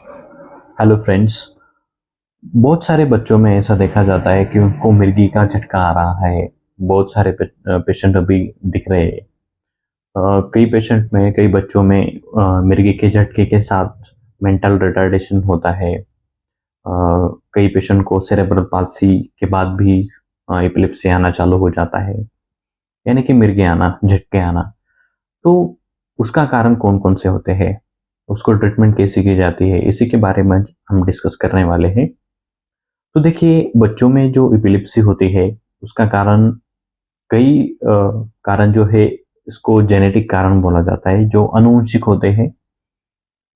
Hello friends. बहुत सारे बच्चों में ऐसा देखा जाता है कि उनको मिर्गी का झटका आ रहा है। बहुत सारे पेशेंट अभी दिख रहे हैं। कई पेशेंट में, कई बच्चों में मिर्गी के झटके के साथ मेंटल रिटार्डेशन होता है। कई पेशेंट को सेरेब्रल पाल्सी के बाद भी एपिलेप्सी आना चालू हो जाता है, यानी कि मिर्गी आना, झटके आना। तो उसका कारण कौन-कौन से होते हैं? उसको ट्रीटमेंट कैसी की जाती है? इसी के बारे में हम डिस्कस करने वाले हैं। तो देखिए, बच्चों में जो एपिलेप्सी होती है, उसका कारण कई कारण जो है, इसको जेनेटिक कारण बोला जाता है, जो आनुवंशिक होते हैं।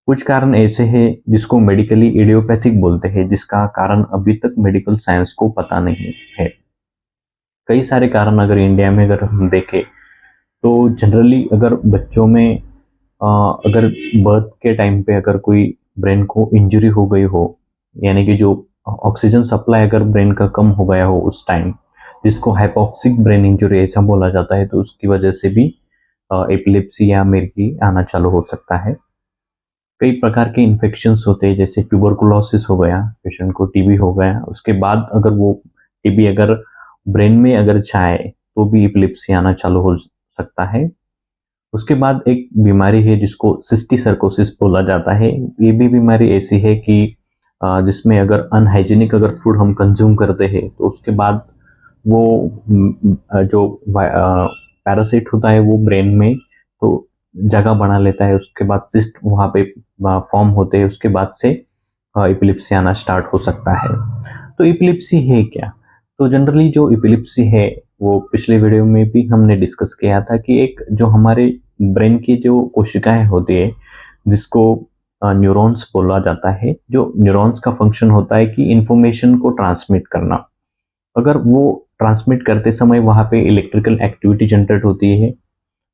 कुछ कारण ऐसे हैं जिसको मेडिकली इडियोपैथिक बोलते हैं, जिसका कारण अभी तक मेडिकल साइंस को पता नहीं है। कई सारे कारण अगर इंडिया में अगर हम देखें, तो जनरली अगर बच्चों में अगर बर्थ के टाइम पे अगर कोई ब्रेन को इंजरी हो गई हो, यानी कि जो ऑक्सीजन सप्लाई अगर ब्रेन का कम हो गया हो उस टाइम, जिसको हाइपोक्सिक ब्रेन इंजरी ऐसा बोला जाता है, तो उसकी वजह से भी एपिलेप्सी या मिर्गी आना चालू हो सकता है। कई प्रकार के इन्फेक्शंस होते हैं, जैसे ट्यूबरकुलोसिस हो गया, पेशेंट को टीबी हो गया, उसके बाद अगर वो टीबी अगर ब्रेन में अगर जाए, तो भी एपिलेप्सी आना चालू हो सकता है। उसके बाद एक बीमारी है जिसको सिस्टिसर्कोसिस बोला जाता है। ये भी बीमारी ऐसी है कि जिसमें अगर अनहाइजीनिक अगर फूड हम कंज्यूम करते हैं, तो उसके बाद वो जो पैरासाइट होता है वो ब्रेन में तो जगह बना लेता है। उसके बाद सिस्ट वहाँ पे फॉर्म होते हैं। उसके बाद से एपिलेप्सी आना स्टार्ट हो सकता है। तो एपिलेप्सी है क्या? तो जनरली जो एपिलेप्सी है, वो पिछले वीडियो में भी हमने डिस्कस किया था कि एक जो हमारे ब्रेन की जो कोशिकाएं होती है, जिसको न्यूरॉन्स बोला जाता है। जो न्यूरॉन्स का फंक्शन होता है कि इंफॉर्मेशन को ट्रांसमिट करना। अगर वो ट्रांसमिट करते समय वहाँ पे इलेक्ट्रिकल एक्टिविटी जनरेट होती है।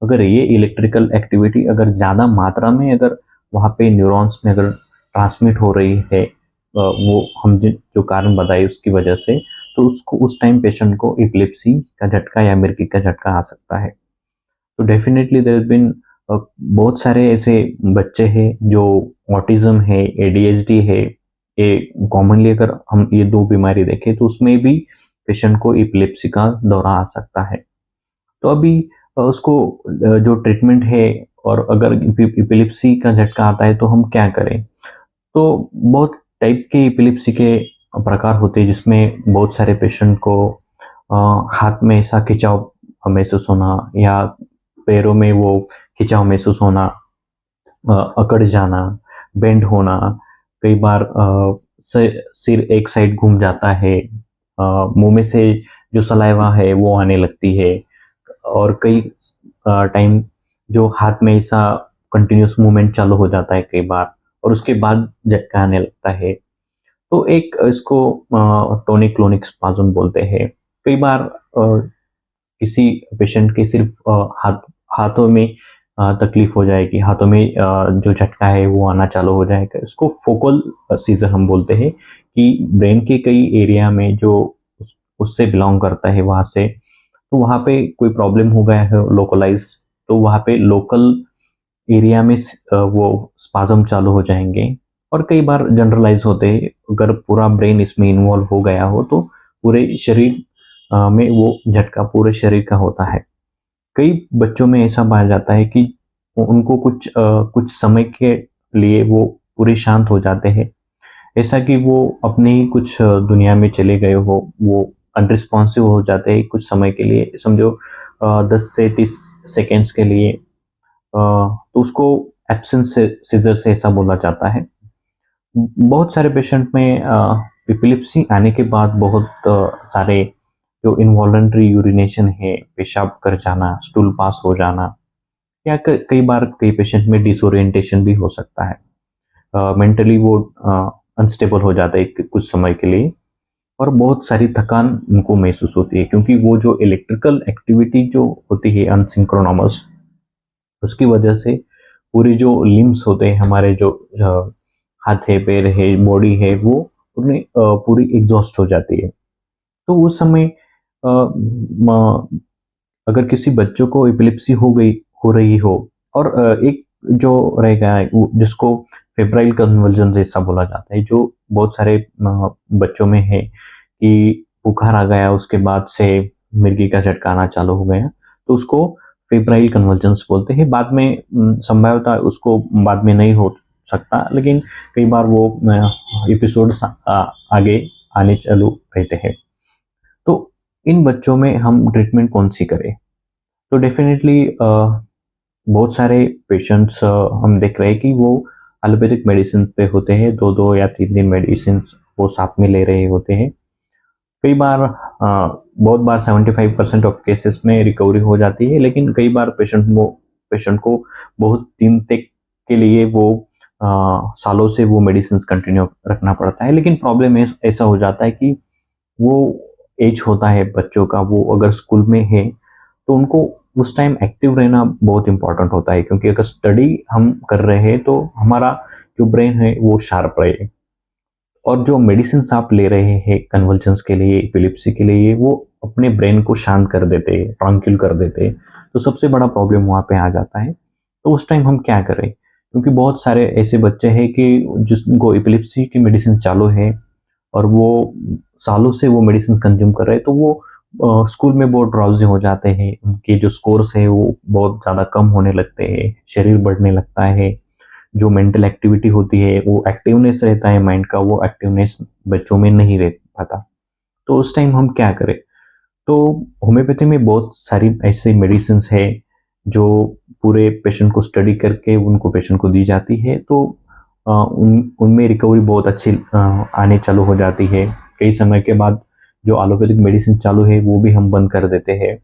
अगर ये इलेक्ट्रिकल एक्टिविटी अगर ज़्यादा मात्रा में अगर वहाँ पे न्यूरॉन्स में अगर ट्रांसमिट हो रही है, वो हम जो कारण बताए उसकी वजह से, तो उसको उस टाइम पेशेंट को एपिलेप्सी का झटका या मिर्गी का झटका आ सकता है। तो डेफिनेटली देयर हैज बीन बहुत सारे ऐसे बच्चे हैं जो ऑटिज्म है, एडीएचडी है। ये कॉमनली अगर हम ये 2 बीमारी देखें, तो उसमें भी पेशेंट को एपिलेप्सी का दौरा आ सकता है। तो अभी उसको जो ट्रीटमेंट है, और अगर एपिलेप्सी का झटका आता है तो हम क्या करें? तो बहुत टाइप के एपिलेप्सी के प्रकार होते हैं, जिसमें बहुत सारे पेशेंट को हाथ में ऐसा खिंचाव महसूस होना, या पैरों में वो खिंचाव महसूस होना, अकड़ जाना, बेंड होना, कई बार सिर एक साइड घूम जाता है, मुंह में से जो सलाइवा है वो आने लगती है, और कई टाइम जो हाथ में ऐसा कंटिन्यूस मूवमेंट चालू हो जाता है कई बार, और उसके बाद झटका आने लगता है। तो एक इसको टोनिक क्लोनिक स्पाज़म बोलते हैं। कई बार किसी पेशेंट के सिर्फ हाथों में तकलीफ हो जाएगी, हाथों में जो झटका है वो आना चालू हो जाएगा। इसको फोकल सीजर हम बोलते हैं, कि ब्रेन के कई एरिया में जो उससे बिलोंग करता है वहाँ से, तो वहाँ पे कोई प्रॉब्लम हो गया है लोकलाइज, तो वहाँ पे लोकल एरिया में वो स्पाज़म चालू हो जाएँगे। और कई बार जनरलाइज़ होते हैं, अगर पूरा ब्रेन इसमें इन्वॉल्व हो गया हो, तो पूरे शरीर में वो झटका पूरे शरीर का होता है। कई बच्चों में ऐसा पाया जाता है कि उनको कुछ समय के लिए वो पूरे शांत हो जाते हैं। ऐसा कि वो अपने ही कुछ दुनिया में चले गए हो, वो अनरिस्पॉन्सिव हो जाते हैं कुछ समय के लिए, समझो 10 से 30 सेकंड्स के लिए। तो उसको एब्सेंस सीजर से ऐसा बोला जाता है। बहुत सारे पेशेंट में एपिलेप्सी आने के बाद बहुत सारे जो इनवॉलंटरी यूरिनेशन है, पेशाब कर जाना, स्टूल पास हो जाना, या कई बार कई पेशेंट में डिसोरिएंटेशन भी हो सकता है। मेंटली वो अनस्टेबल हो जाता है कुछ समय के लिए, और बहुत सारी थकान उनको महसूस होती है, क्योंकि वो जो इलेक्ट्रिकल एक्टिविटी जो होती है अनसिंक्रोनमस, उसकी वजह से पूरी जो लिम्स होते हैं हमारे, जो हाथ है, पैर है, बॉडी है, वो पूरी पूरी एग्जॉस्ट हो जाती है। तो उस समय अगर किसी बच्चों को एपिलेप्सी हो रही हो, और एक जो रहेगा जिसको फेब्राइल कन्वर्जन ऐसा बोला जाता है, जो बहुत सारे बच्चों में है कि बुखार आ गया, उसके बाद से मिर्गी का झटका आना चालू हो गया, तो उसको फेब्राइल कन्वर्जेंस बोलते हैं। बाद में संभवतः उसको बाद में नहीं हो सकता, लेकिन कई बार वो एपिसोड्स आगे आने चालू रहते हैं। तो इन बच्चों में हम ट्रीटमेंट कौन सी करें? तो डेफिनेटली बहुत सारे पेशेंट्स हम देख रहे हैं कि वो एलोपैथिक मेडिसिन पे होते हैं, 2-2 या 3-3 मेडिसिन वो साथ में ले रहे होते हैं। कई बार बहुत बार 75% ऑफ केसेस में रिकवरी हो जाती है, लेकिन कई बार पेशेंट को बहुत दिन तक के लिए वो सालों से वो मेडिसिन कंटिन्यू रखना पड़ता है। लेकिन प्रॉब्लम ऐसा हो जाता है कि वो एज होता है बच्चों का, वो अगर स्कूल में है तो उनको उस टाइम एक्टिव रहना बहुत इंपॉर्टेंट होता है, क्योंकि अगर स्टडी हम कर रहे हैं तो हमारा जो ब्रेन है वो शार्प रहे। और जो मेडिसिन आप ले रहे हैं कन्वल्जन्स के लिए, एपिलेप्सी के लिए, वो अपने ब्रेन को शांत कर देते हैं, ट्रांक्विल कर देते हैं। तो सबसे बड़ा प्रॉब्लम वहाँ पे आ जाता है। तो उस टाइम हम क्या करें? क्योंकि बहुत सारे ऐसे बच्चे हैं कि जिनको एपिलेप्सी की मेडिसिन चालू है और वो सालों से वो मेडिसिन कंज्यूम कर रहे हैं, तो वो स्कूल में बहुत ड्राउजी हो जाते हैं, उनके जो स्कोर्स है वो बहुत ज़्यादा कम होने लगते हैं, शरीर बढ़ने लगता है, जो मेंटल एक्टिविटी होती है, वो एक्टिवनेस रहता है माइंड का, वो एक्टिवनेस बच्चों में नहीं रह पाता। तो उस टाइम हम क्या करें? तो होम्योपैथी में बहुत सारी ऐसी मेडिसिन है जो पूरे पेशेंट को स्टडी करके उनको पेशेंट को दी जाती है। तो उनमें रिकवरी बहुत अच्छी आने चालू हो जाती है। कई समय के बाद जो एलोपैथिक मेडिसिन चालू है वो भी हम बंद कर देते हैं,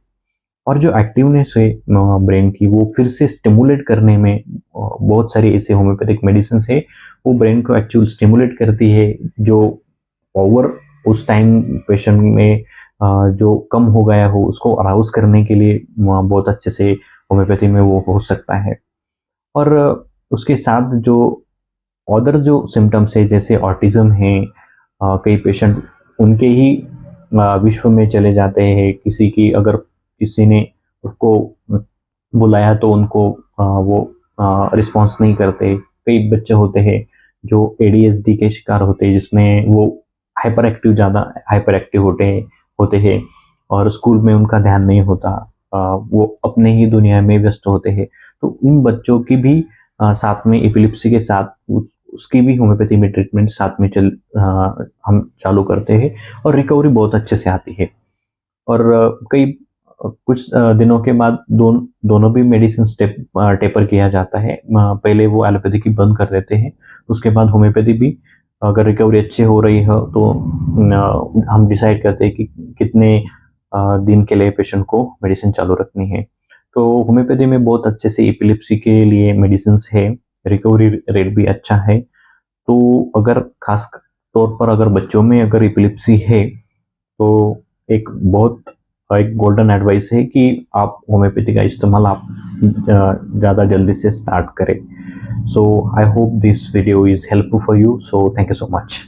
और जो एक्टिवनेस है ब्रेन की वो फिर से स्टिमुलेट करने में बहुत सारी ऐसे होम्योपैथिक मेडिसिन है, वो ब्रेन को एक्चुअल स्टिमुलेट करती है। जो पावर उस टाइम पेशेंट में जो कम हो गया हो उसको अराउज करने के लिए बहुत अच्छे से होम्योपैथी में वो हो सकता है। और उसके साथ जो अदर जो सिम्टम्स है, जैसे ऑटिज्म है, कई पेशेंट उनके ही विश्व में चले जाते हैं। किसी ने उसको बुलाया तो उनको वो रिस्पॉन्स नहीं करते। कई बच्चे होते हैं जो एडीएचडी के शिकार होते हैं, जिसमें वो ज़्यादा हाइपर एक्टिव होते हैं और स्कूल में उनका ध्यान नहीं होता। वो अपने ही दुनिया में व्यस्त होते हैं। तो उन बच्चों की भी साथ में एपिलेप्सी के साथ उसकी भी होम्योपैथी में ट्रीटमेंट साथ में हम चालू करते हैं, और रिकवरी बहुत अच्छे से आती है। और कुछ दिनों के बाद दोनों भी मेडिसिन टेपर किया जाता है। पहले वो एलोपैथी की बंद कर देते हैं, उसके बाद होम्योपैथी भी अगर रिकवरी अच्छी हो रही है तो हम डिसाइड करते हैं कि कितने दिन के लिए पेशेंट को मेडिसिन चालू रखनी है। तो होम्योपैथी में बहुत अच्छे से एपिलेप्सी के लिए मेडिसिन है, रिकवरी रेट भी अच्छा है। तो अगर खास तौर पर अगर बच्चों में अगर एपिलेप्सी है तो एक गोल्डन एडवाइस है कि आप होम्योपैथी का इस्तेमाल आप ज़्यादा जल्दी से स्टार्ट करें। So I hope this video is helpful for you. So thank you so much.